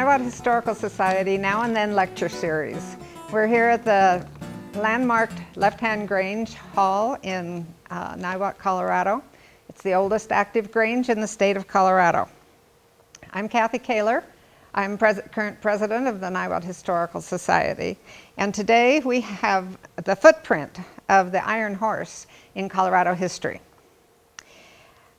Niwot Historical Society Now and Then lecture series. We're here at the landmarked Left-Hand Grange Hall in Niwot, Colorado. It's the oldest active grange in the state of Colorado. I'm Kathy Kaler. I'm current president of the Niwot Historical Society. And today we have the footprint of the Iron Horse in Colorado history.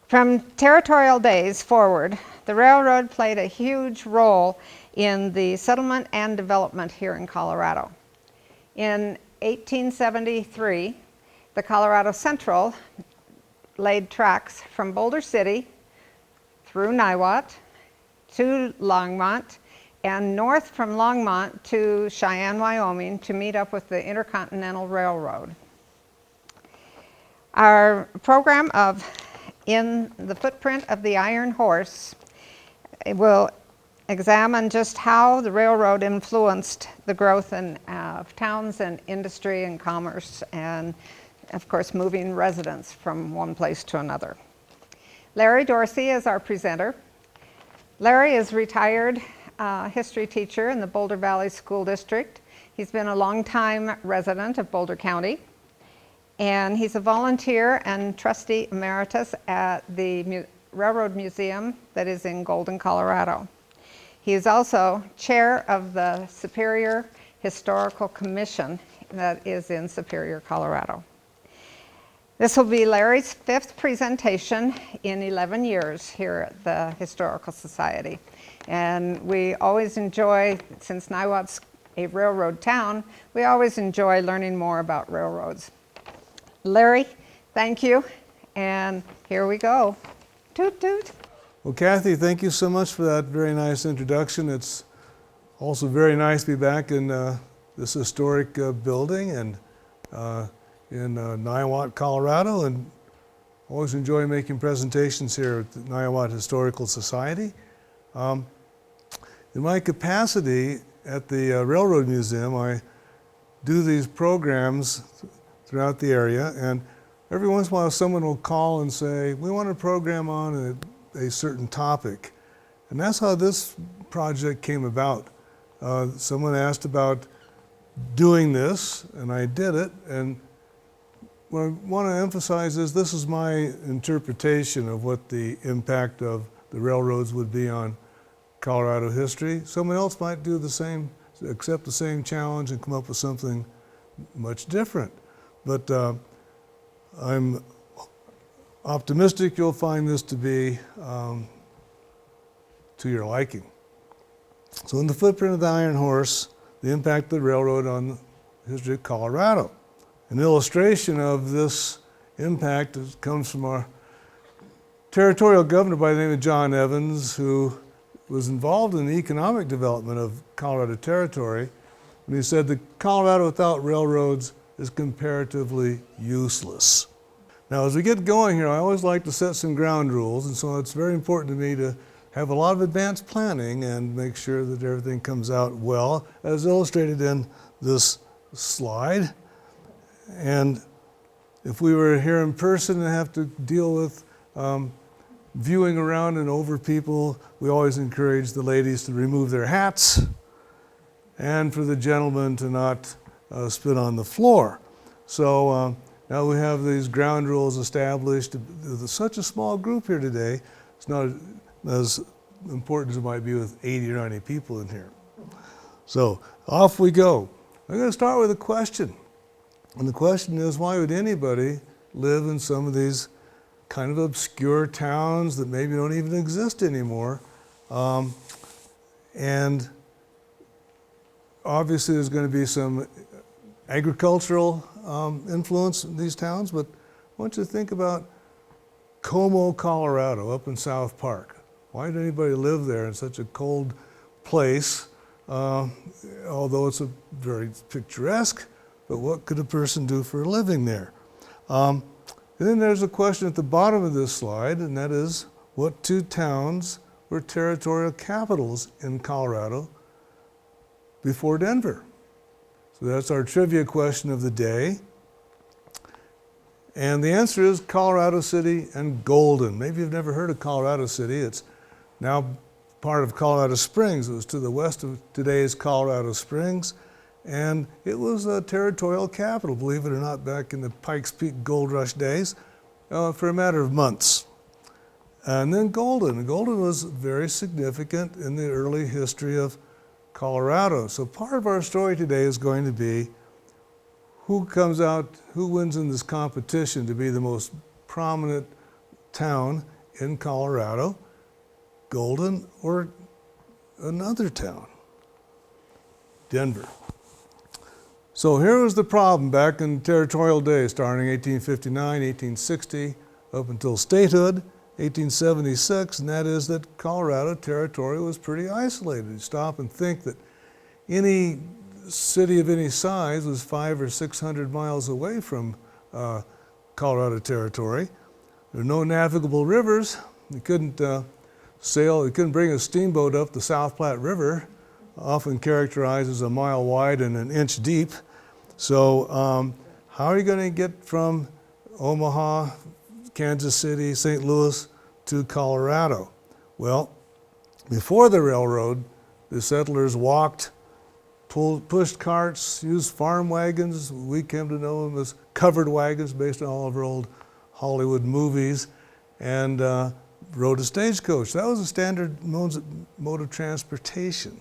From territorial days forward, the railroad played a huge role in the settlement and development here in Colorado. In 1873, the Colorado Central laid tracks from Boulder City through Niwot to Longmont and north from Longmont to Cheyenne, Wyoming to meet up with the Intercontinental Railroad. Our program of In the Footprint of the Iron Horse will examine just how the railroad influenced the growth of towns and industry and commerce and, of course, moving residents from one place to another. Larry Dorsey is our presenter. Larry is a retired history teacher in the Boulder Valley School District. He's been a longtime resident of Boulder County. And he's a volunteer and trustee emeritus at the Railroad Museum that is in Golden, Colorado. He is also chair of the Superior Historical Commission that is in Superior, Colorado. This will be Larry's 5th presentation in 11 years here at the Historical Society. And we always enjoy, since Niwot's a railroad town, we always enjoy learning more about railroads. Larry, thank you, and here we go. Toot toot. Well, Kathy, thank you so much for that very nice introduction. It's also very nice to be back in this historic building and in Niwot, Colorado, and always enjoy making presentations here at the Niwot Historical Society. In my capacity at the Railroad Museum, I do these programs throughout the area, and every once in a while someone will call and say, we want a program on a certain topic. And that's how this project came about. Someone asked about doing this, and I did it, and what I want to emphasize is this is my interpretation of what the impact of the railroads would be on Colorado history. Someone else might do the same, accept the same challenge and come up with something much different. But I'm optimistic you'll find this to be to your liking. So in the footprint of the Iron Horse, the impact of the railroad on the history of Colorado. An illustration of this impact comes from our territorial governor by the name of John Evans, who was involved in the economic development of Colorado Territory, when he said that Colorado without railroads is comparatively useless. Now, as we get going here, I always like to set some ground rules, and so it's very important to me to have a lot of advanced planning and make sure that everything comes out well, as illustrated in this slide. And if we were here in person and have to deal with viewing around and over people, we always encourage the ladies to remove their hats and for the gentlemen to not spit on the floor. So now we have these ground rules established. With such a small group here today, it's not as important as it might be with 80 or 90 people in here. So off we go. I'm going to start with a question. And the question is, why would anybody live in some of these kind of obscure towns that maybe don't even exist anymore? And obviously there's going to be some agricultural influence in these towns, but I want you to think about Como, Colorado, up in South Park. Why did anybody live there in such a cold place, although it's a very picturesque, but what could a person do for a living there? And then there's a question at the bottom of this slide, and that is, what two towns were territorial capitals in Colorado before Denver? So that's our trivia question of the day. And the answer is Colorado City and Golden. Maybe you've never heard of Colorado City. It's now part of Colorado Springs. It was to the west of today's Colorado Springs, and it was a territorial capital, believe it or not, back in the Pikes Peak Gold Rush days, for a matter of months. And then Golden. Golden was very significant in the early history of Colorado. So part of our story today is going to be who comes out, who wins in this competition to be the most prominent town in Colorado, Golden or another town, Denver. So here was the problem back in territorial days, starting 1859, 1860, up until statehood, 1876, and that is that Colorado territory was pretty isolated. You stop and think that any city of any size was 500 or 600 miles away from Colorado territory. There were no navigable rivers. You couldn't sail, you couldn't bring a steamboat up the South Platte River, often characterized as a mile wide and an inch deep. So how are you going to get from Omaha, Kansas City, St. Louis to Colorado? Well, before the railroad, the settlers walked, pushed carts, used farm wagons. We came to know them as covered wagons based on all of our old Hollywood movies, and rode a stagecoach. That was a standard mode of transportation.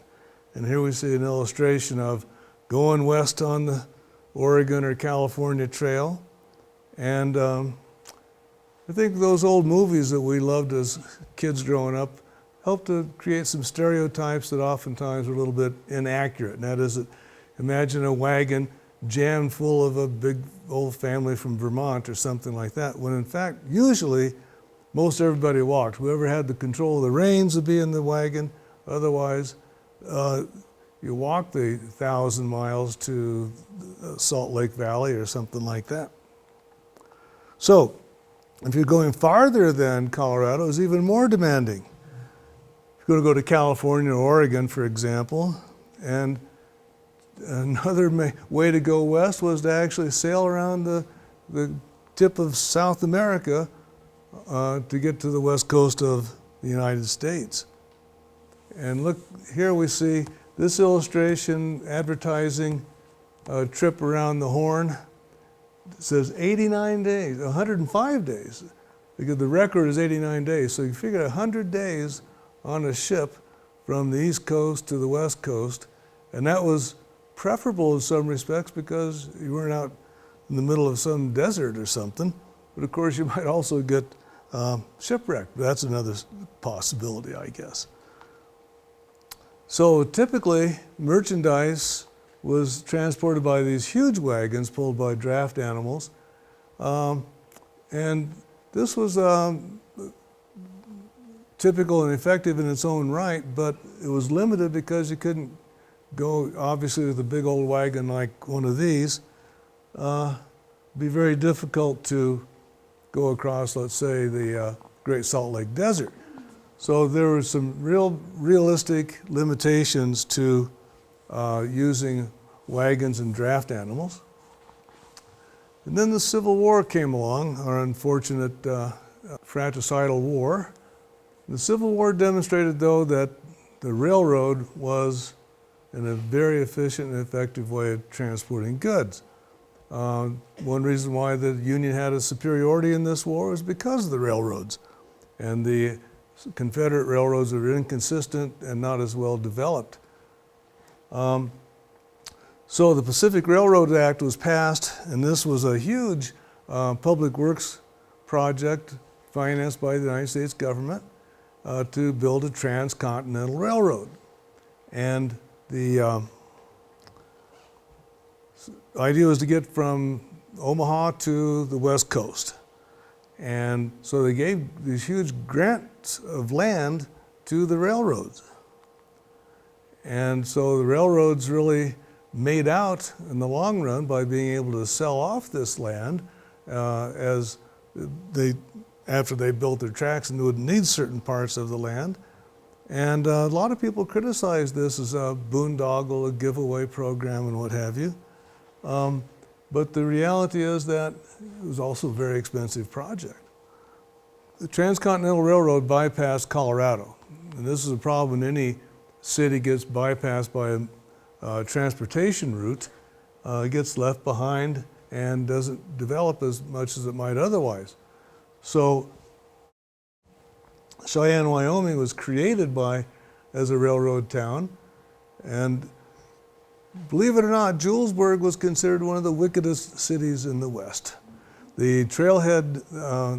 And here we see an illustration of going west on the Oregon or California Trail. And I think those old movies that we loved as kids growing up helped to create some stereotypes that oftentimes were a little bit inaccurate. And that is that imagine a wagon jammed full of a big old family from Vermont or something like that, when in fact, usually, most everybody walked. Whoever had the control of the reins would be in the wagon. Otherwise, you walk the 1,000 miles to Salt Lake Valley or something like that. So, if you're going farther than Colorado, it's even more demanding. If you're going to go to California or Oregon, for example, and another way to go west was to actually sail around the tip of South America to get to the west coast of the United States. And look, here we see this illustration advertising a trip around the Horn. It says 89 days, 105 days, because the record is 89 days. So you figure 100 days on a ship from the East Coast to the West Coast, and that was preferable in some respects because you weren't out in the middle of some desert or something. But of course, you might also get shipwrecked. That's another possibility, I guess. So typically, merchandise was transported by these huge wagons pulled by draft animals. And this was typical and effective in its own right, but it was limited because you couldn't go, obviously, with a big old wagon like one of these. Be very difficult to go across, let's say, the Great Salt Lake Desert. So there were some realistic limitations to using wagons and draft animals. And then the Civil War came along, our unfortunate fratricidal war. The Civil War demonstrated, though, that the railroad was a very efficient and effective way of transporting goods. One reason why the Union had a superiority in this war was because of the railroads. And the Confederate railroads were inconsistent and not as well developed. So the Pacific Railroad Act was passed, and this was a huge public works project financed by the United States government to build a transcontinental railroad. And the idea was to get from Omaha to the West Coast. And so they gave these huge grants of land to the railroads. And so the railroads really made out in the long run by being able to sell off this land as after they built their tracks and would need certain parts of the land. And a lot of people criticized this as a boondoggle, a giveaway program, and what have you. But the reality is that it was also a very expensive project. the Transcontinental Railroad bypassed Colorado. And this is a problem when any city gets bypassed by a transportation route. It gets left behind and doesn't develop as much as it might otherwise. So Cheyenne, Wyoming was created as a railroad town, and believe it or not, Julesburg was considered one of the wickedest cities in the West. The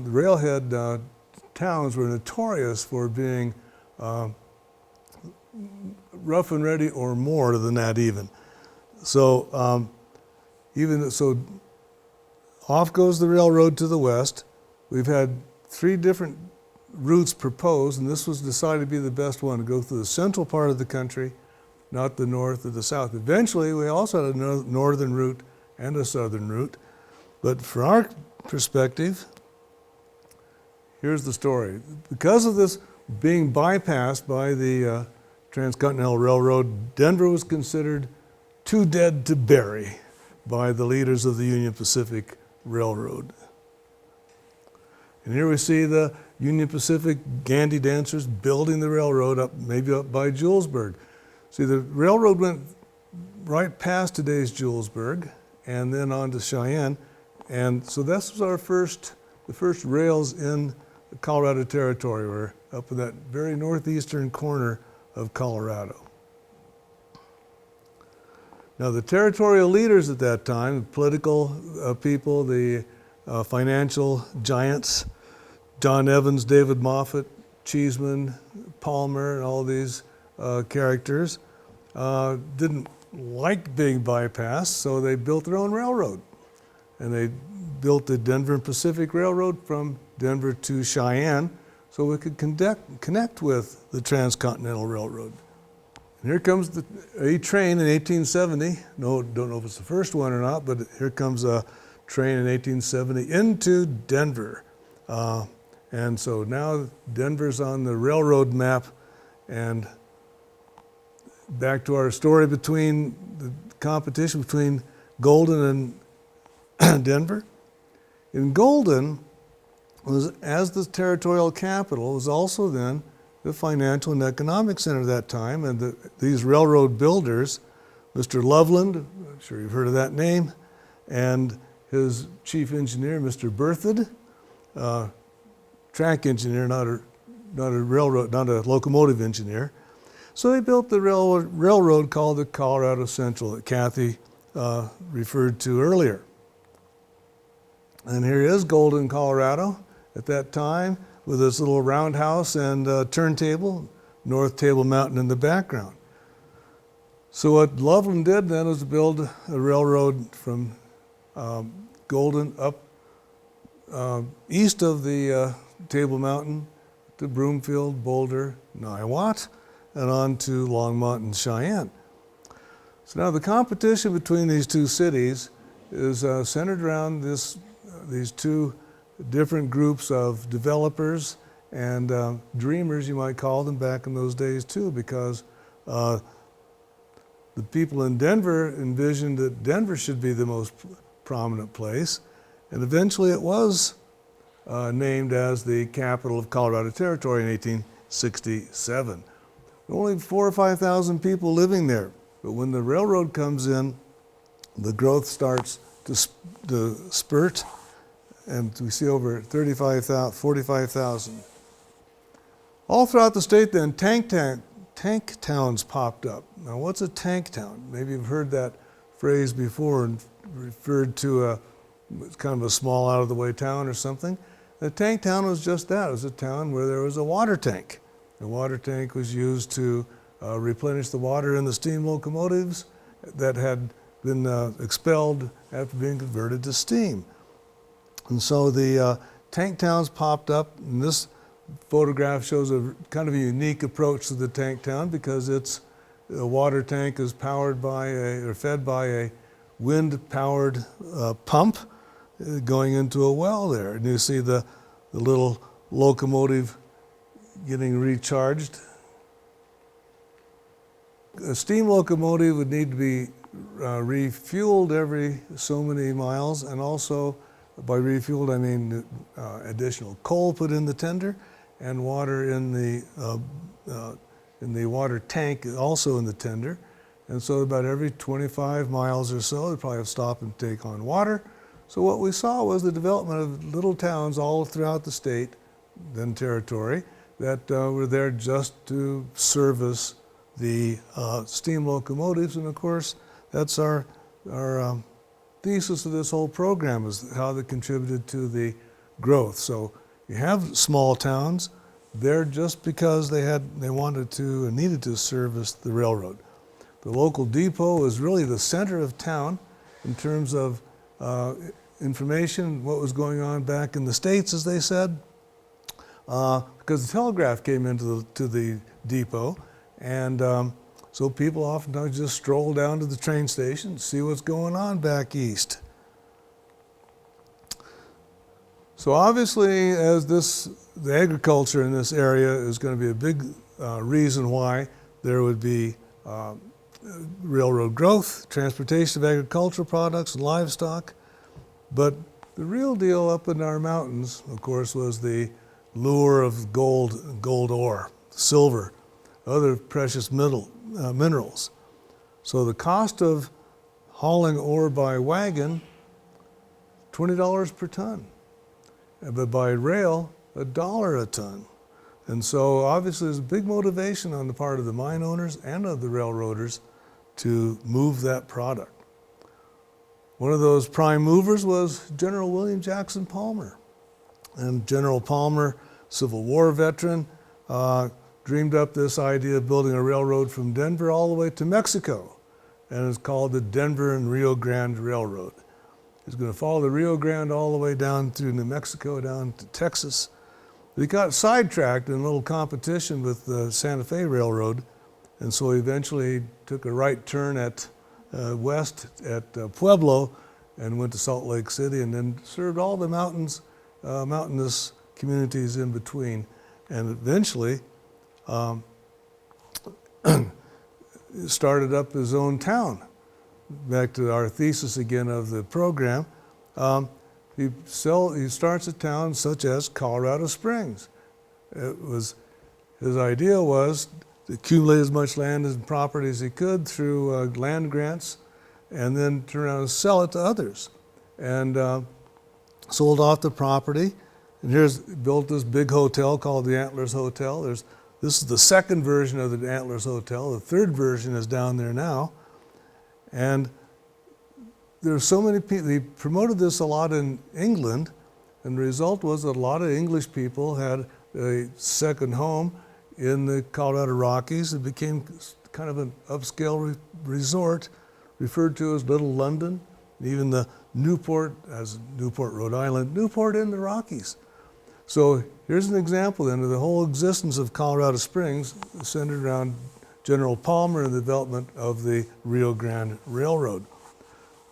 railhead towns were notorious for being rough and ready, or more than that even. So off goes the railroad to the west. We've had 3 different routes proposed, and this was decided to be the best one, to go through the central part of the country, not the north or the south. Eventually, we also had a northern route and a southern route. But from our perspective, here's the story. Because of this being bypassed by the Transcontinental Railroad, Denver was considered too dead to bury by the leaders of the Union Pacific Railroad. And here we see the Union Pacific Grande dancers building the railroad maybe up by Julesburg. See, the railroad went right past today's Julesburg and then on to Cheyenne. And so this was the first rails in the Colorado Territory. We're up in that very northeastern corner of Colorado. Now, the territorial leaders at that time, the political people, the financial giants, John Evans, David Moffett, Cheeseman, Palmer, and all these characters, didn't like big bypass, so they built their own railroad. And they built the Denver and Pacific Railroad from Denver to Cheyenne so we could connect with the Transcontinental Railroad. And here comes a train in 1870. No, don't know if it's the first one or not, but here comes a train in 1870 into Denver. And so now Denver's on the railroad map. And back to our story between the competition between Golden and Denver. In Golden, as the territorial capital, was also then the financial and economic center of that time. And these railroad builders, Mr. Loveland, I'm sure you've heard of that name, and his chief engineer, Mr. Berthoud, track engineer, not a locomotive engineer. So they built the railroad called the Colorado Central that Kathy referred to earlier. And here is Golden, Colorado at that time, with this little roundhouse and turntable, North Table Mountain in the background. So what Loveland did then was build a railroad from Golden up east of the Table Mountain to Broomfield, Boulder, Niwot, and on to Longmont and Cheyenne. So now the competition between these two cities is centered around these two different groups of developers and dreamers, you might call them, back in those days too, because the people in Denver envisioned that Denver should be the most prominent place, and eventually it was named as the capital of Colorado Territory in 1867. Only 4,000 or 5,000 people living there, but when the railroad comes in, the growth starts to spurt, and we see over 45,000. All throughout the state then, tank towns popped up. Now what's a tank town? Maybe you've heard that phrase before and referred to kind of a small out-of-the-way town or something. A tank town was just that. It was a town where there was a water tank. The water tank was used to replenish the water in the steam locomotives that had been expelled after being converted to steam. And so the tank towns popped up, and this photograph shows a kind of a unique approach to the tank town because the water tank is powered by or fed by a wind-powered pump going into a well there. And you see the little locomotive getting recharged. A steam locomotive would need to be refueled every so many miles, and also By refueled, I mean additional coal put in the tender and water in the water tank, also in the tender. And so about every 25 miles or so, they probably have stop and take on water. So what we saw was the development of little towns all throughout the state, then territory, that were there just to service the steam locomotives. And of course, that's our thesis of this whole program, is how they contributed to the growth. So you have small towns there just because they wanted to and needed to service the railroad. The local depot is really the center of town in terms of information, what was going on back in the States, as they said, because the telegraph came into the depot, and so people oftentimes just stroll down to the train station, see what's going on back east. So obviously, as the agriculture in this area is going to be a big reason why there would be railroad growth, transportation of agricultural products and livestock. But the real deal up in our mountains, of course, was the lure of gold ore, silver, other precious minerals. So the cost of hauling ore by wagon, $20 per ton, but by rail, $1 a ton. And so obviously there's a big motivation on the part of the mine owners and of the railroaders to move that product. One of those prime movers was General William Jackson Palmer. And General Palmer, Civil War veteran, dreamed up this idea of building a railroad from Denver all the way to Mexico. And it's called the Denver and Rio Grande Railroad. He's going to follow the Rio Grande all the way down through New Mexico, down to Texas. But he got sidetracked in a little competition with the Santa Fe Railroad, and so he eventually took a right turn at west at Pueblo and went to Salt Lake City, and then served all the mountainous communities in between, and eventually started up his own town. Back to our thesis again of the program, he starts a town such as Colorado Springs. His idea was to accumulate as much land and property as he could through land grants, and then turn around and sell it to others. And sold off the property, and built this big hotel called the Antlers Hotel. This is the second version of the Antlers Hotel. The third version is down there now. And there are so many people, he promoted this a lot in England, and the result was that a lot of English people had a second home in the Colorado Rockies. It became kind of an upscale resort, referred to as Little London, and even the Newport, Rhode Island, Newport in the Rockies. So here's an example then of the whole existence of Colorado Springs centered around General Palmer and the development of the Rio Grande Railroad.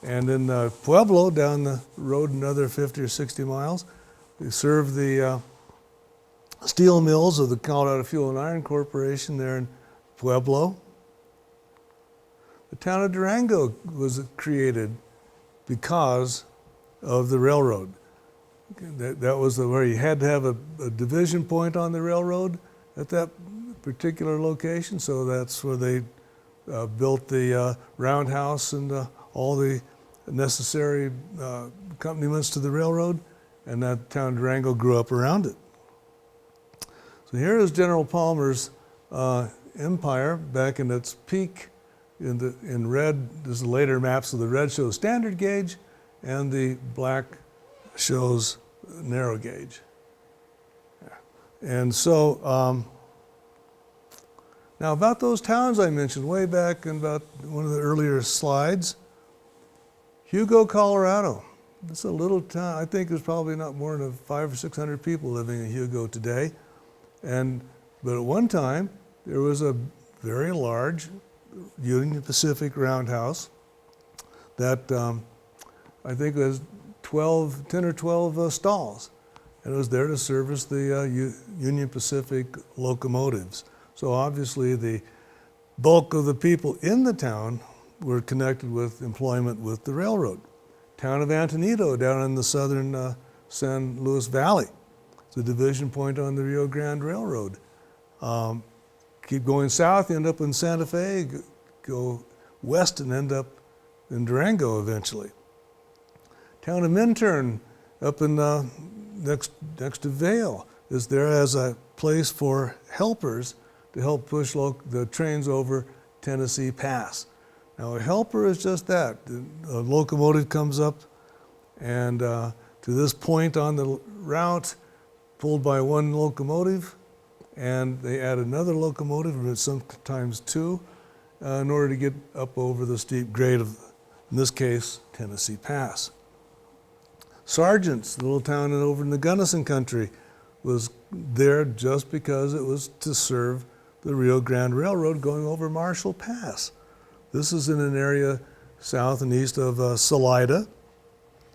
And in Pueblo, down the road another 50 or 60 miles, they served the steel mills of the Colorado Fuel and Iron Corporation there in Pueblo. The town of Durango was created because of the railroad. That was where you had to have a division point on the railroad at that particular location, so that's where they built the roundhouse and all the necessary accompaniments to the railroad, and that town Durango grew up around it. So here is General Palmer's empire back in its peak. In red, this is the later maps of the red shows standard gauge, and the black shows narrow gauge. And so, now about those towns I mentioned way back in about one of the earlier slides, Hugo, Colorado. It's a little town. I think there's probably not more than 500 or 600 people living in Hugo today. But at one time, there was a very large Union Pacific roundhouse that I think was 10 or 12 stalls. And it was there to service the Union Pacific locomotives. So obviously the bulk of the people in the town were connected with employment with the railroad. Town of Antonito down in the southern San Luis Valley. It's a division point on the Rio Grande Railroad. Keep going south, you end up in Santa Fe, go west and end up in Durango eventually. Town of Minturn up in next to Vail is there as a place for helpers to help push the trains over Tennessee Pass. Now a helper is just that. A locomotive comes up and to this point on the route, pulled by one locomotive, and they add another locomotive, or sometimes two, in order to get up over the steep grade of, in this case, Tennessee Pass. Sargent's, the little town over in the Gunnison country, was there just because it was to serve the Rio Grande Railroad going over Marshall Pass. This is in an area south and east of Salida,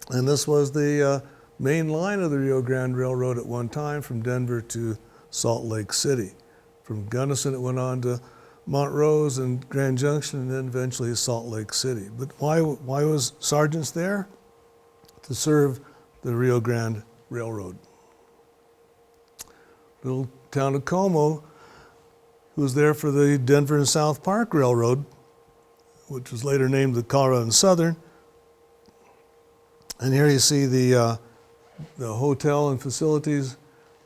and this was the main line of the Rio Grande Railroad at one time from Denver to Salt Lake City. From Gunnison it went on to Montrose and Grand Junction and then eventually Salt Lake City. But why was Sargent's there? To serve the Rio Grande Railroad. Little town of Como was there for the Denver and South Park Railroad, which was later named the Colorado and Southern. And here you see the hotel and facilities.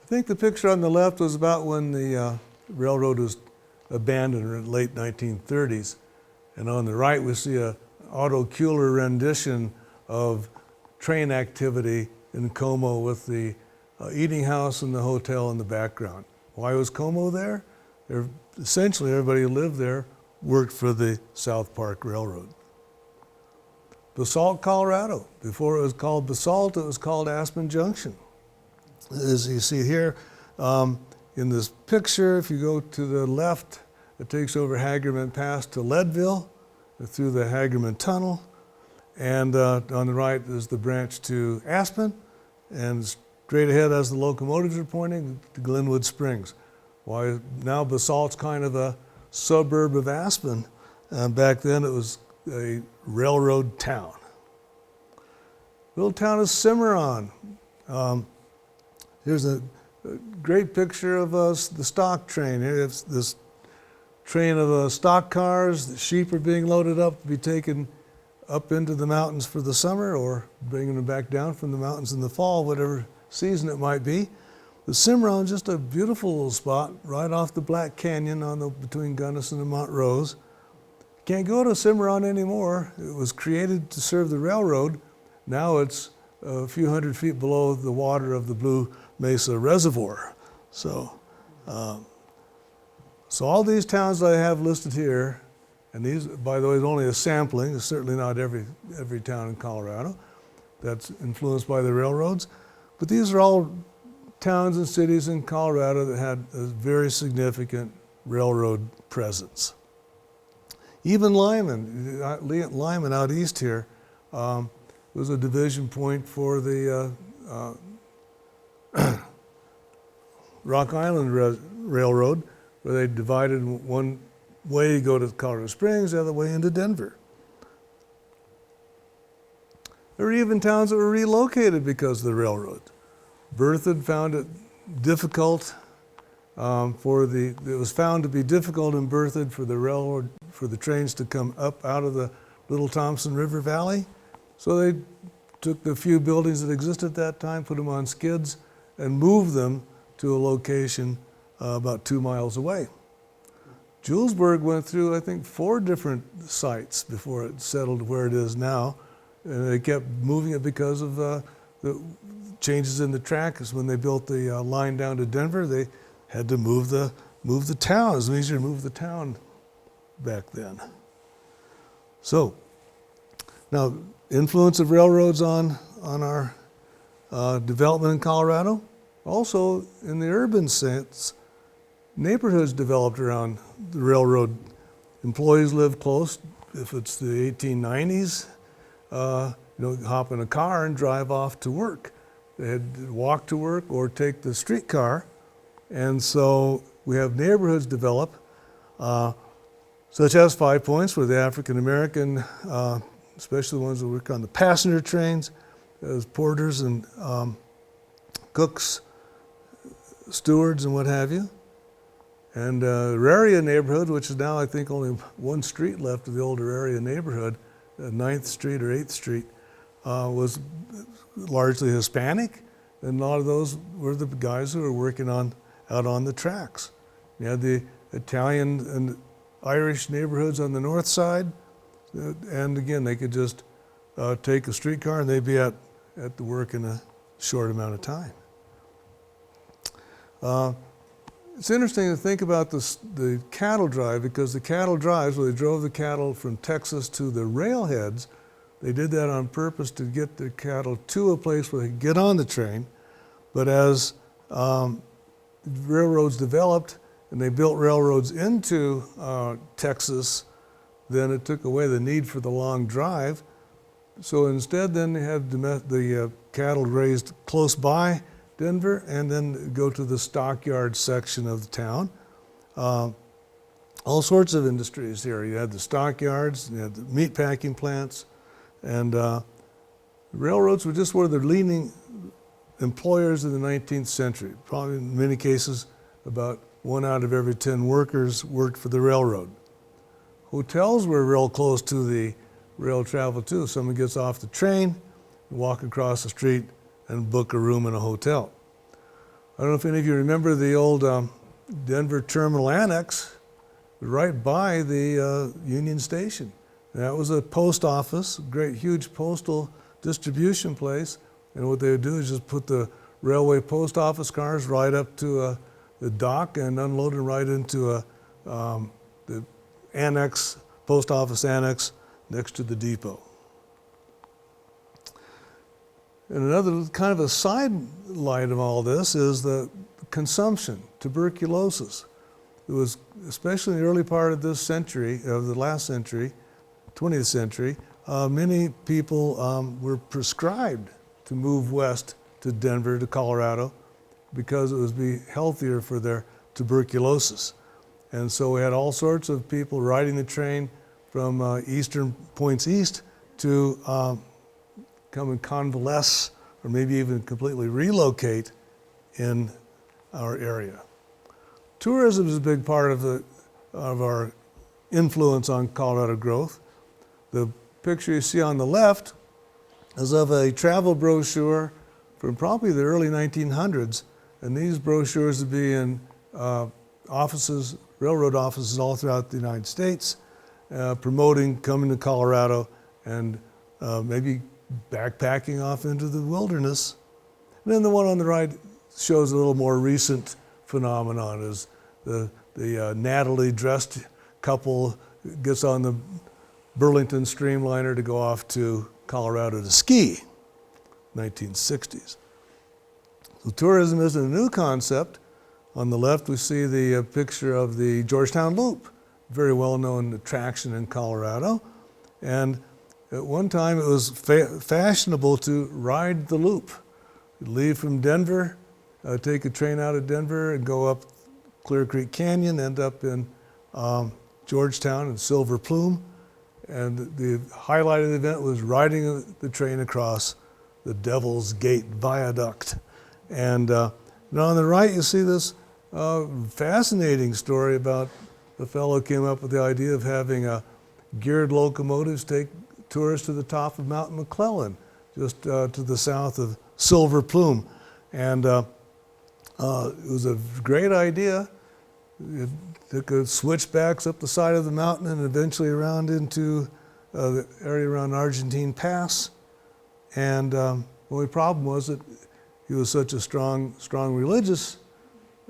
I think the picture on the left was about when the railroad was abandoned in the late 1930s. And on the right we see a Otto Kuhler rendition of train activity in Como with the eating house and the hotel in the background. Why was Como there? Essentially everybody who lived there worked for the South Park Railroad. Basalt, Colorado. Before it was called Basalt, it was called Aspen Junction. As you see here in this picture, if you go to the left, it takes over Hagerman Pass to Leadville through the Hagerman Tunnel. And on the right is the branch to Aspen, and straight ahead as the locomotives are pointing to Glenwood Springs. Why now Basalt's kind of a suburb of Aspen. Back then it was a railroad town. Little town of Cimarron. Here's a great picture of the stock train. Here's this train of stock cars. The sheep are being loaded up to be taken up into the mountains for the summer or bringing them back down from the mountains in the fall, whatever season it might be. The Cimarron is just a beautiful little spot right off the Black Canyon between Gunnison and Montrose. Can't go to Cimarron anymore. It was created to serve the railroad. Now it's a few hundred feet below the water of the Blue Mesa Reservoir. So all these towns that I have listed here, and these, by the way, is only a sampling. It's certainly not every town in Colorado that's influenced by the railroads. But these are all towns and cities in Colorado that had a very significant railroad presence. Even Lyman out east here, was a division point for the Rock Island Railroad, where they divided one way to go to Colorado Springs, the other way into Denver. There were even towns that were relocated because of the railroad. Berthoud found it difficult it was found to be difficult in Berthoud for the railroad, for the trains to come up out of the Little Thompson River Valley. So they took the few buildings that existed at that time, put them on skids, and moved them to a location about 2 miles away. Julesburg went through, I think, 4 different sites before it settled where it is now. And they kept moving it because of the changes in the track. Because when they built the line down to Denver, they had to move the town. It was easier to move the town back then. So, now, influence of railroads on our development in Colorado. Also, in the urban sense, neighborhoods developed around the railroad. Employees lived close. If it's the 1890s, hop in a car and drive off to work. They had to walk to work or take the streetcar. And so we have neighborhoods develop, such as 5 Points, where the African American especially the ones that work on the passenger trains, as porters and cooks, stewards, and what have you. And Auraria neighborhood, which is now I think only one street left of the old Auraria neighborhood, 9th Street or 8th Street, was largely Hispanic, and a lot of those were the guys who were working out on the tracks. You had the Italian and Irish neighborhoods on the north side, and again, they could just take a streetcar and they'd be at the work in a short amount of time. It's interesting to think about the cattle drive, because the cattle drives, where they drove the cattle from Texas to the railheads, they did that on purpose to get the cattle to a place where they could get on the train. But as railroads developed and they built railroads into Texas, then it took away the need for the long drive. So instead, then they had the cattle raised close by Denver and then go to the stockyard section of the town. All sorts of industries here. You had the stockyards, you had the meat packing plants, and railroads were just one of the leading employers of the 19th century. Probably in many cases, about 1 out of every 10 workers worked for the railroad. Hotels were real close to the rail travel too. Someone gets off the train, walk across the street, and book a room in a hotel. I don't know if any of you remember the old Denver Terminal Annex, right by the Union Station. That was a post office, great huge postal distribution place, and what they would do is just put the railway post office cars right up to the dock and unload them right into the annex, post office annex next to the depot. And another kind of a side light of all this is the consumption, tuberculosis. It was, especially in the early part of this century, of the last century, 20th century, many people were prescribed to move west to Denver, to Colorado, because it would be healthier for their tuberculosis. And so we had all sorts of people riding the train from eastern points east to come and convalesce, or maybe even completely relocate in our area. Tourism is a big part of our influence on Colorado growth. The picture you see on the left is of a travel brochure from probably the early 1900s, and these brochures would be in offices, railroad offices all throughout the United States, promoting coming to Colorado and maybe backpacking off into the wilderness. And then the one on the right shows a little more recent phenomenon, is the nattily dressed couple gets on the Burlington Streamliner to go off to Colorado to ski, 1960s. So tourism isn't a new concept. On the left we see the picture of the Georgetown Loop, very well-known attraction in Colorado. And at one time it was fashionable to ride the loop. You'd leave from Denver, take a train out of Denver and go up Clear Creek Canyon, end up in Georgetown and Silver Plume. And the highlight of the event was riding the train across the Devil's Gate Viaduct. And now on the right you see this fascinating story about the fellow who came up with the idea of having geared locomotives take tourists to the top of Mount McClellan, just to the south of Silver Plume. And it was a great idea. It took switchbacks up the side of the mountain and eventually around into the area around Argentine Pass. And the only problem was that he was such a strong religious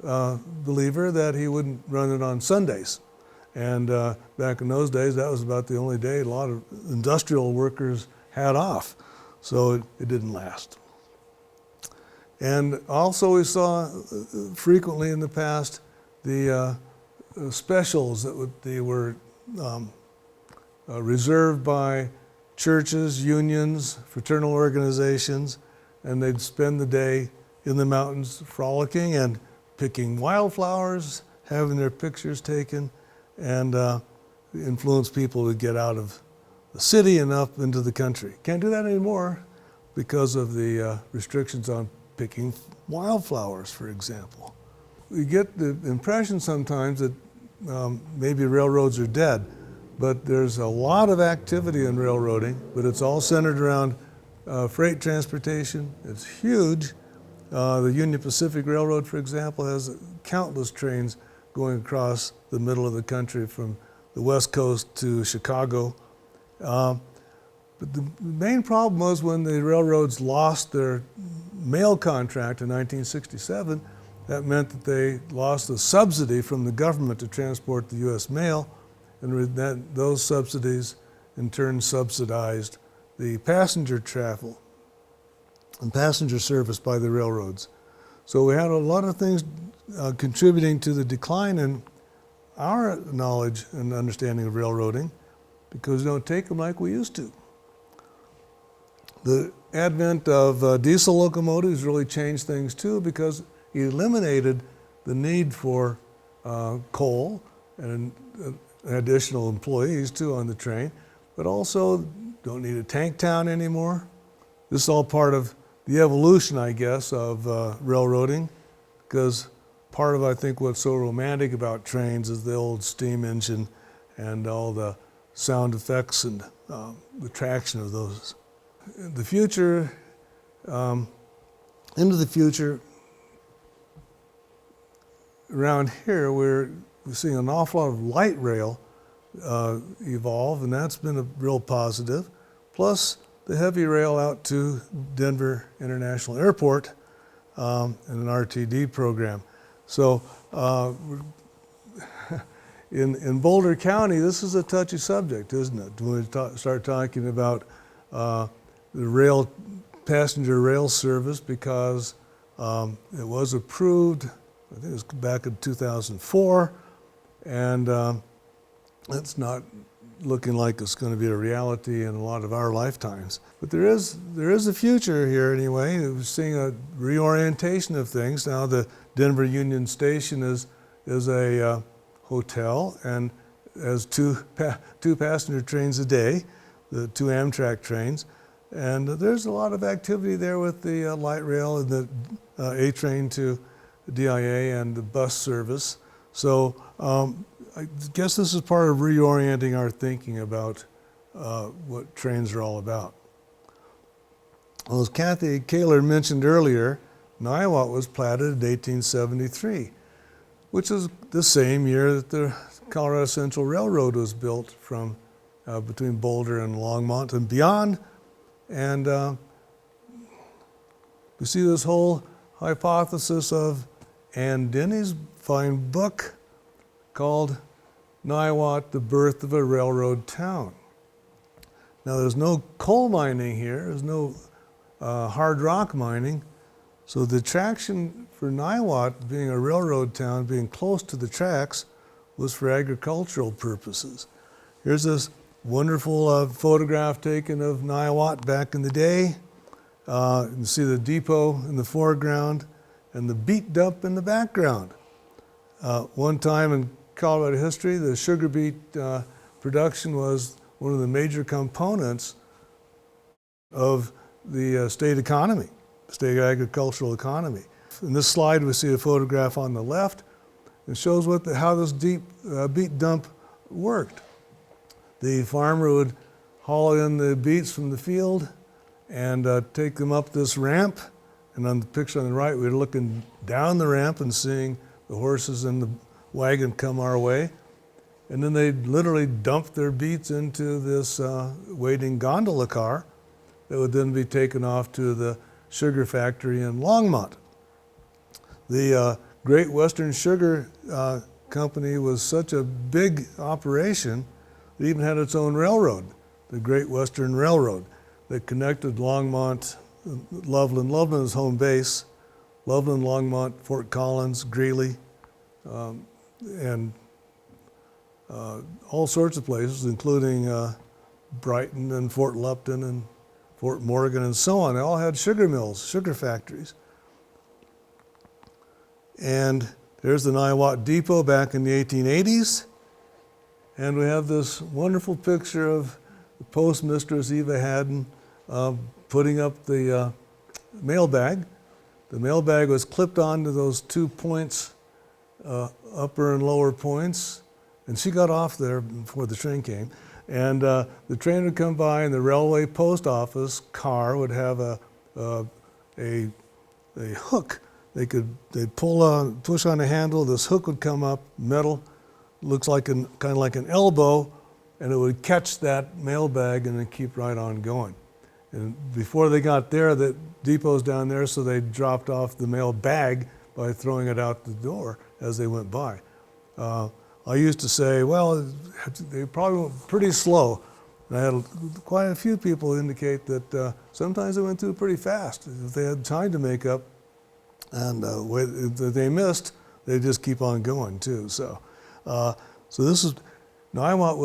believer that he wouldn't run it on Sundays. And back in those days, that was about the only day a lot of industrial workers had off. So it didn't last. And also we saw frequently in the past the specials that they were reserved by churches, unions, fraternal organizations, and they'd spend the day in the mountains frolicking and picking wildflowers, having their pictures taken, and influence people to get out of the city and up into the country. Can't do that anymore because of the restrictions on picking wildflowers, for example. We get the impression sometimes that maybe railroads are dead, but there's a lot of activity in railroading, but it's all centered around freight transportation. It's huge. The Union Pacific Railroad, for example, has countless trains going across the middle of the country from the West Coast to Chicago. But the main problem was when the railroads lost their mail contract in 1967, that meant that they lost the subsidy from the government to transport the U.S. mail, and those subsidies in turn subsidized the passenger travel and passenger service by the railroads. So we had a lot of things contributing to the decline in our knowledge and understanding of railroading because we don't take them like we used to. The advent of diesel locomotives really changed things too because it eliminated the need for coal and additional employees too on the train, but also don't need a tank town anymore. This is all part of the evolution, I guess, of railroading, because part of, I think, what's so romantic about trains is the old steam engine and all the sound effects and the traction of those. The future, into the future, around here we're seeing an awful lot of light rail evolve, and that's been a real positive. Plus the heavy rail out to Denver International Airport and an RTD program. So in Boulder County, this is a touchy subject, isn't it? When we start talking about the passenger rail service, because it was approved, I think it was back in 2004, and it's not looking like it's going to be a reality in a lot of our lifetimes. But there is a future here anyway. We're seeing a reorientation of things. Now the Denver Union Station is a hotel and has two passenger trains a day, the two Amtrak trains. And there's a lot of activity there with the light rail and the A train to DIA and the bus service. So I guess this is part of reorienting our thinking about what trains are all about. Well, as Kathy Kaler mentioned earlier, Niwot was platted in 1873, which is the same year that the Colorado Central Railroad was built from between Boulder and Longmont and beyond. And we see this whole hypothesis of Ann Denny's fine book called Niwot, the Birth of a Railroad Town. Now there's no coal mining here, there's no hard rock mining, so the attraction for Niwot being a railroad town, being close to the tracks, was for agricultural purposes. Here's this wonderful photograph taken of Niwot back in the day. You can see the depot in the foreground and the beet dump in the background. One time in Colorado history, the sugar beet production was one of the major components of the state economy, state agricultural economy. In this slide, we see a photograph on the left. It shows how this beet dump worked. The farmer would haul in the beets from the field and take them up this ramp. And on the picture on the right, we're looking down the ramp and seeing the horses and the wagon come our way. And then they'd literally dump their beets into this waiting gondola car that would then be taken off to the sugar factory in Longmont. The Great Western Sugar Company was such a big operation, it even had its own railroad, the Great Western Railroad, that connected Longmont, Loveland. Loveland is home base. Loveland, Longmont, Fort Collins, Greeley, and all sorts of places, including Brighton and Fort Lupton and Fort Morgan and so on. They all had sugar mills, sugar factories. And there's the Niwot Depot back in the 1880s. And we have this wonderful picture of postmistress Eva Haddon putting up the mailbag. The mailbag was clipped onto those 2 points, upper and lower points, and she got off there before the train came. And the train would come by, and the railway post office car would have a hook. They'd push on a handle. This hook would come up, metal, looks like kind of like an elbow, and it would catch that mailbag and then keep right on going. And before they got there, the depot's down there, so they dropped off the mail bag by throwing it out the door as they went by. I used to say, well, they probably went pretty slow. And I had quite a few people indicate that sometimes they went through pretty fast. If they had time to make up and if they missed, they just keep on going too. So this is, Niwot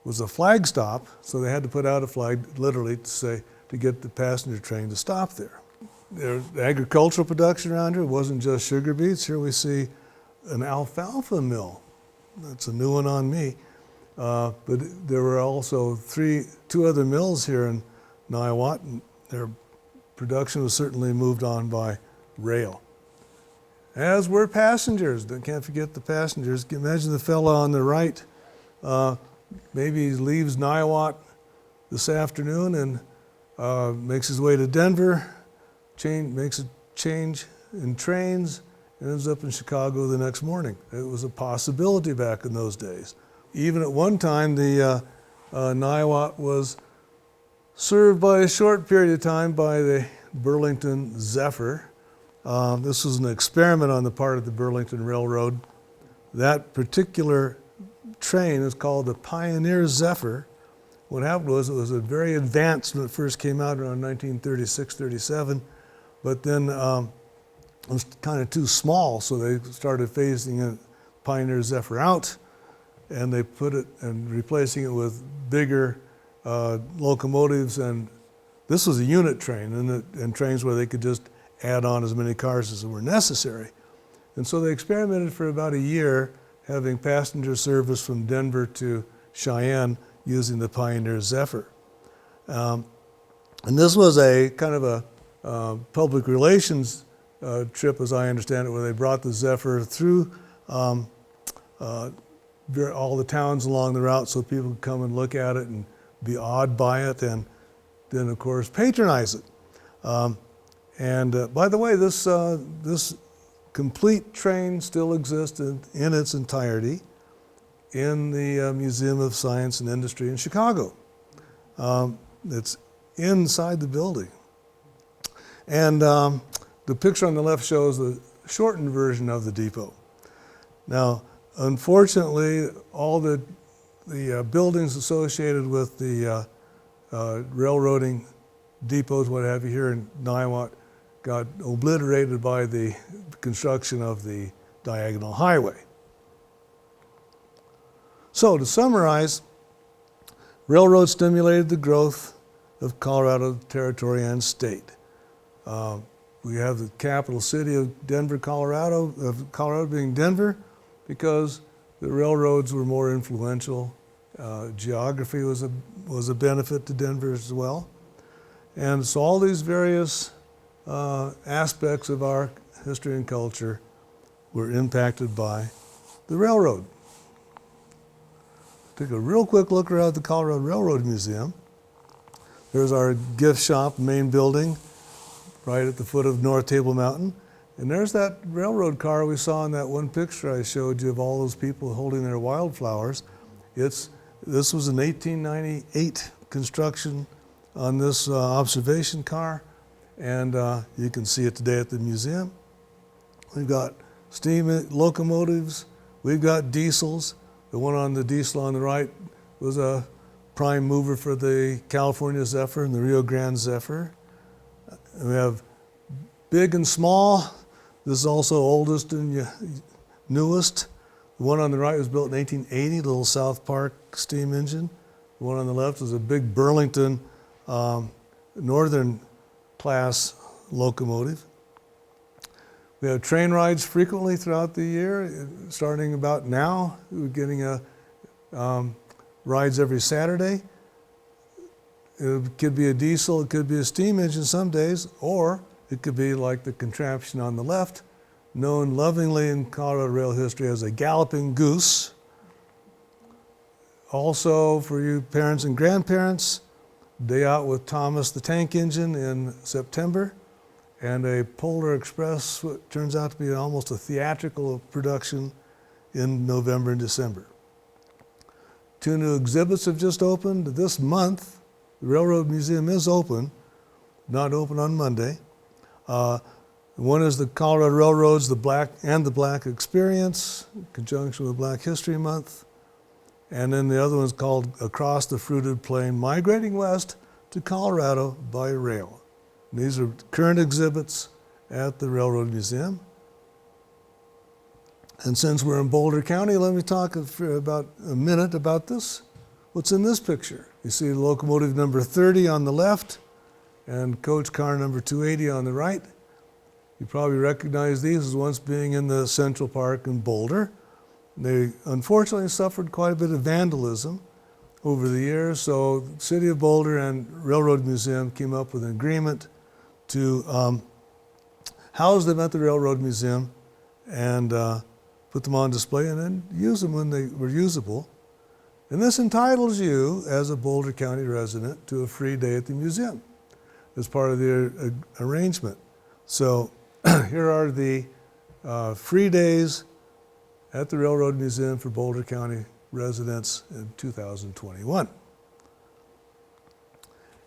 was a flag stop, so they had to put out a flag literally to get the passenger train to stop there. There's agricultural production around here. It wasn't just sugar beets. Here we see an alfalfa mill. That's a new one on me. But there were also two other mills here in Niwot, and their production was certainly moved on by rail. As were passengers. Can't forget the passengers. Imagine the fellow on the right. Maybe he leaves Niwot this afternoon and makes his way to Denver, makes a change in trains, and ends up in Chicago the next morning. It was a possibility back in those days. Even at one time, the Niwot was served by a short period of time by the Burlington Zephyr. This was an experiment on the part of the Burlington Railroad. That particular train is called the Pioneer Zephyr. What happened was it was a very advanced when it first came out around 1936, 37, but then it was kind of too small, so they started phasing the Pioneer Zephyr out, and they put it and replacing it with bigger locomotives. And this was a unit train, and trains where they could just add on as many cars as were necessary. And so they experimented for about a year, having passenger service from Denver to Cheyenne using the Pioneer Zephyr. And this was a kind of a public relations trip, as I understand it, where they brought the Zephyr through all the towns along the route so people could come and look at it and be awed by it, and then, of course, patronize it. By the way, this complete train still exists in its entirety in the Museum of Science and Industry in Chicago. It's inside the building. And the picture on the left shows the shortened version of the depot. Now, unfortunately, all the buildings associated with the railroading depots, what have you, here in Niwot, got obliterated by the construction of the diagonal highway. So to summarize, railroads stimulated the growth of Colorado territory and state. We have the capital city of Denver, Colorado being Denver, because the railroads were more influential. Geography was a benefit to Denver as well. And so all these various aspects of our history and culture were impacted by the railroad. Take a real quick look around the Colorado Railroad Museum. There's our gift shop, main building, right at the foot of North Table Mountain. And there's that railroad car we saw in that one picture I showed you of all those people holding their wildflowers. This was an 1898 construction on this observation car, and you can see it today at the museum. We've got steam locomotives, we've got diesels. The one on the diesel on the right was a prime mover for the California Zephyr and the Rio Grande Zephyr. And we have big and small. This is also oldest and newest. The one on the right was built in 1880, the little South Park steam engine. The one on the left was a big Burlington northern class locomotive. We have train rides frequently throughout the year, starting about now. We're getting a rides every Saturday. It could be a diesel, it could be a steam engine some days, or it could be like the contraption on the left, known lovingly in Colorado rail history as a galloping goose. Also, for you parents and grandparents, day out with Thomas the Tank Engine in September, and a Polar Express, what turns out to be almost a theatrical production in November and December. 2 new exhibits have just opened this month. The Railroad Museum is open, not open on Monday. One is the Colorado Railroads, the Black Experience, in conjunction with Black History Month. And then the other one's called Across the Fruited Plain, Migrating West to Colorado by Rail. And these are current exhibits at the Railroad Museum. And since we're in Boulder County, let me talk for about a minute about this. What's in this picture? You see locomotive number 30 on the left and coach car number 280 on the right. You probably recognize these as once being in the Central Park in Boulder. They unfortunately suffered quite a bit of vandalism over the years, so the City of Boulder and Railroad Museum came up with an agreement to house them at the Railroad Museum and put them on display and then use them when they were usable. And this entitles you, as a Boulder County resident, to a free day at the museum as part of the arrangement. So here are the free days at the Railroad Museum for Boulder County residents in 2021.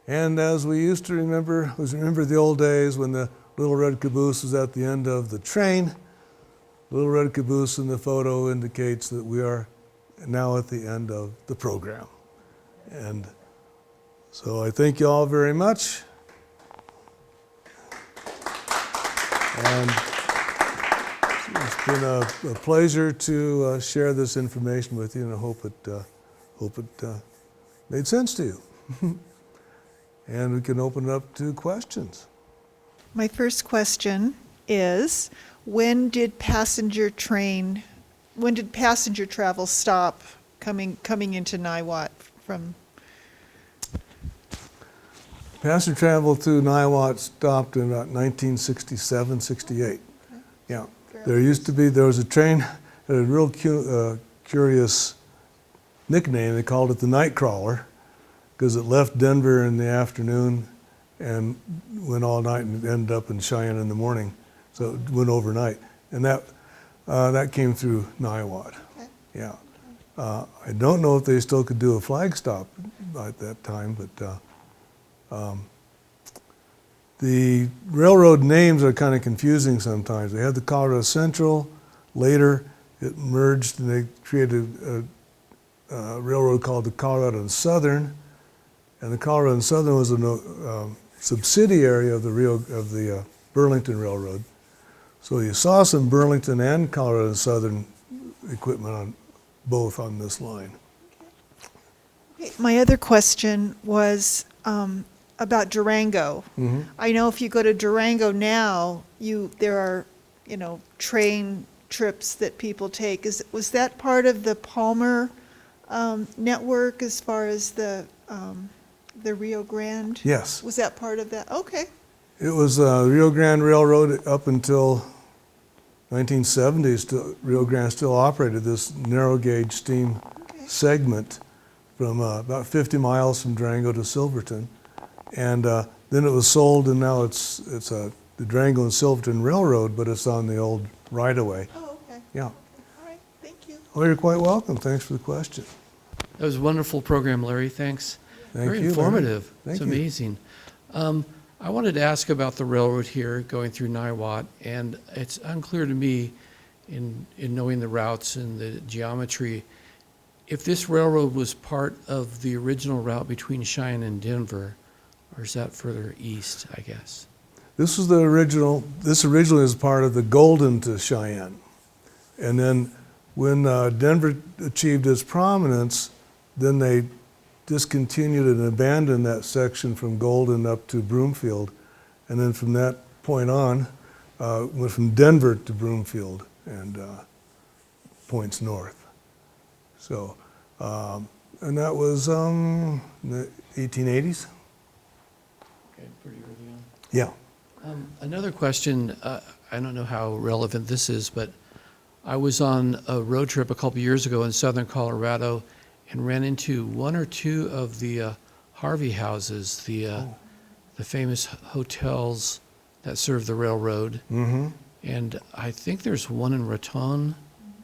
And as we used to remember the old days when the little red caboose was at the end of the train. The little red caboose in the photo indicates that we are now at the end of the program. And so I thank you all very much. And it's been a pleasure to share this information with you, and I hope it made sense to you. And we can open it up to questions. My first question is, when did passenger travel stop coming into Niwot from? Passenger travel through Niwot stopped in about 1967, 68. Yeah. There was a train, had a real curious nickname. They called it the Nightcrawler because it left Denver in the afternoon and went all night and ended up in Cheyenne in the morning. So it went overnight. And that came through Niwot. Okay. Yeah. I don't know if they still could do a flag stop at that time, but the railroad names are kind of confusing sometimes. They had the Colorado Central. Later, it merged and they created a railroad called the Colorado and Southern. And the Colorado and Southern was a subsidiary of the Burlington Railroad. So you saw some Burlington and Colorado and Southern equipment on both on this line. Okay. My other question was about Durango. Mm-hmm. I know if you go to Durango now, there are train trips that people take. Was that part of the Palmer network as far as the Rio Grande? Yes. Was that part of that? Okay. It was Rio Grande Railroad up until 1970s. Rio Grande still operated this narrow gauge steam segment from about 50 miles from Durango to Silverton. And then it was sold, and now it's the Durango and Silverton Railroad, but it's on the old right-of-way. Oh, okay. Yeah. All right. Thank you. Well, you're quite welcome. Thanks for the question. That was a wonderful program, Larry. Thanks. Thank Very you, Larry. informative. Thank It's you. amazing. I wanted to ask about the railroad here going through Niwot, and it's unclear to me in knowing the routes and the geometry, if this railroad was part of the original route between Cheyenne and Denver, or is that further east, I guess? This originally is part of the Golden to Cheyenne. And then when Denver achieved its prominence, then they discontinued and abandoned that section from Golden up to Broomfield. And then from that point on, went from Denver to Broomfield and points north. So And that was in the 1880s. Okay, pretty early on. Yeah. Another question, I don't know how relevant this is, but I was on a road trip a couple years ago in southern Colorado and ran into one or two of the Harvey houses, the famous hotels that serve the railroad. Mm-hmm. And I think there's one in Raton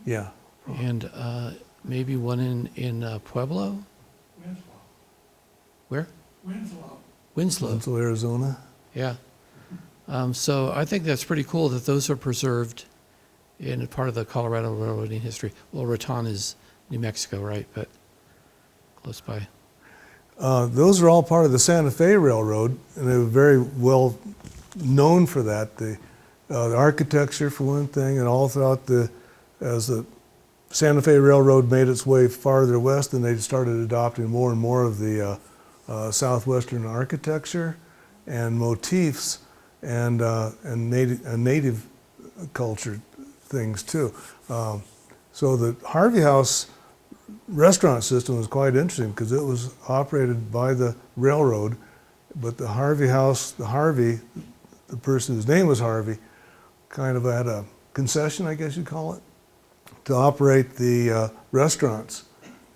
Yeah. and maybe one in Pueblo. Where? Winslow. Winslow, Arizona. Yeah. So I think that's pretty cool that those are preserved in a part of the Colorado railroading history. Well, Raton is New Mexico, right? But close by. Those are all part of the Santa Fe Railroad, and they were very well known for that. The architecture, for one thing, and all throughout as the Santa Fe Railroad made its way farther west, and they started adopting more and more of the southwestern architecture and motifs and native culture things too. So the Harvey House restaurant system was quite interesting because it was operated by the railroad, but the Harvey House, the person whose name was Harvey, kind of had a concession, I guess you'd call it, to operate the restaurants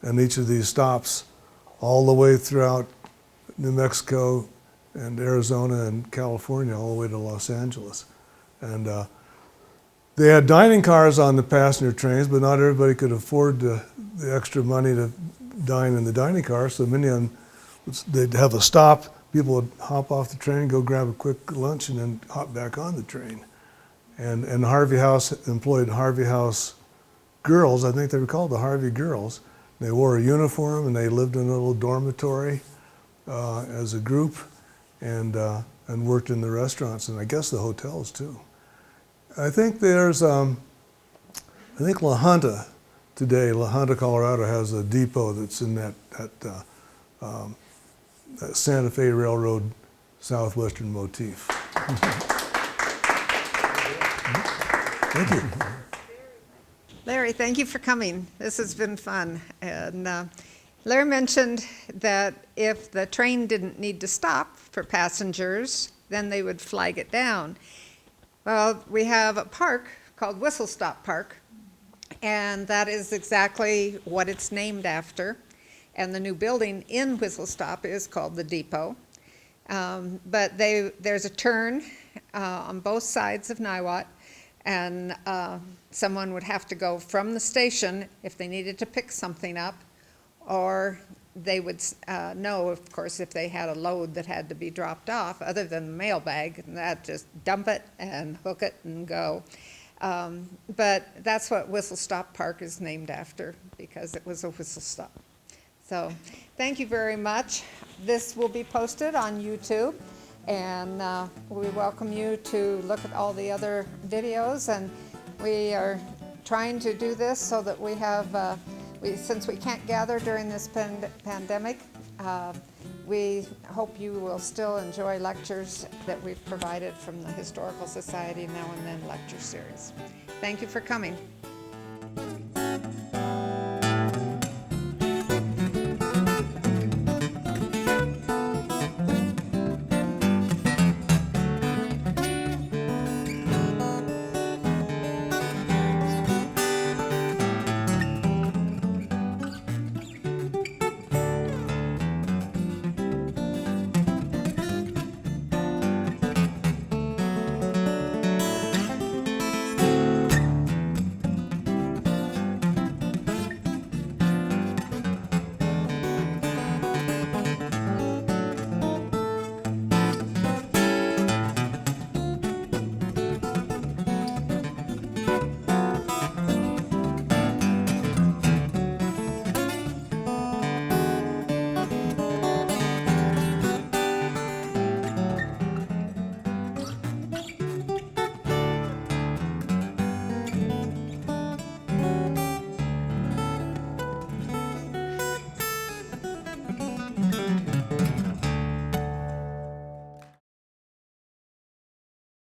and each of these stops all the way throughout New Mexico and Arizona and California, all the way to Los Angeles. And they had dining cars on the passenger trains, but not everybody could afford the extra money to dine in the dining car, so many of them, they'd have a stop, people would hop off the train, go grab a quick lunch, and then hop back on the train. And Harvey House employed Harvey House girls, I think they were called the Harvey Girls. They wore a uniform and they lived in a little dormitory as a group and worked in the restaurants and I guess the hotels too. I think there's, I think La Junta today, La Junta, Colorado has a depot that's in that Santa Fe Railroad southwestern motif. Thank you. Larry, thank you for coming. This has been fun. And Larry mentioned that if the train didn't need to stop for passengers, then they would flag it down. Well, we have a park called Whistle Stop Park, and that is exactly what it's named after. And the new building in Whistle Stop is called the Depot. But there's a turn on both sides of Niwot, and someone would have to go from the station if they needed to pick something up, or they would know, of course, if they had a load that had to be dropped off, other than the mail bag, and that just dump it and hook it and go. But that's what Whistle Stop Park is named after, because it was a whistle stop. So thank you very much. This will be posted on YouTube, and we welcome you to look at all the other videos. And we are trying to do this so that we have, since we can't gather during this pandemic, we hope you will still enjoy lectures that we've provided from the Historical Society Now and Then lecture series. Thank you for coming.